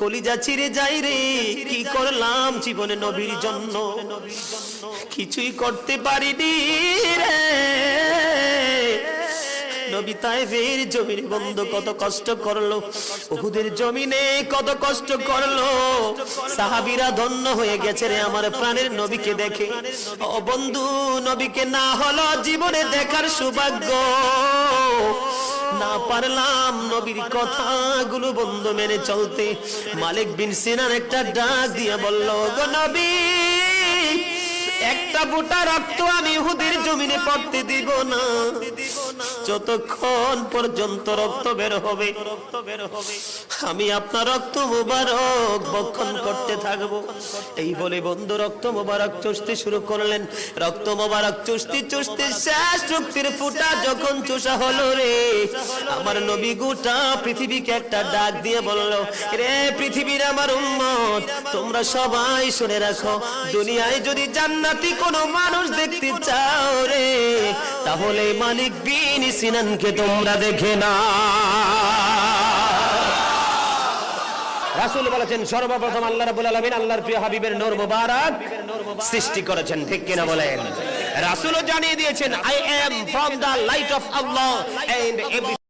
কলিজা ছিঁড়ে যায় রে, কি করলাম জীবনে নবীর জন্য, কিছুই করতে পারিনি রে। নবী তায়েফের জমিনে বন্ধু কত কষ্ট করলো, উহুদের জমিনে কত কষ্ট করলো। সাহাবীরা ধন্য হয়ে গেছে রে আমার প্রাণের নবীকে দেখে। ও বন্ধু, নবীকে না হলো জীবনে দেখার সৌভাগ্য, না পারলাম নবীর কথাগুলো বন্ধু মেনে চলতে। মালিক বিন সিনান একটা ডাক দিয়ে বলল, গো নবী, একটা ফোঁটা রক্ত আমি উহুদের জমিনে পড়তে দিব না, যতক্ষণ পর্যন্ত রক্ত বের হবে আমি আপনার রক্ত মুবারক ভক্ষণ করতে থাকবো। এই বলে বন্ধু রক্ত মুবারক চুষতে শুরু করলেন। রক্ত মুবারক চুষতে চুষতে শেষ রক্তের ফোঁটা যখন চুষা হলো রে, আমার নবী গোটা পৃথিবীকে একটা ডাক দিয়ে বলল, রে পৃথিবীর আমার উম্মত, তোমরা সবাই শুনে রাখো, দুনিয়ায় যদি জান্নাতি কোনো মানুষ দেখতে চাও রে, তাহলে মালিক বিন সিনানকে তোমরা দেখে না। রাসূল বলেছেন, সর্বপ্রথম আল্লাহ রাব্বুল আলামিন আল্লাহর প্রিয় হাবিবের নূর মুবারক সৃষ্টি করেছেন, ঠিক কিনা বলেন? রাসূলও জানিয়ে দিয়েছেন, I am from the light of Allah and every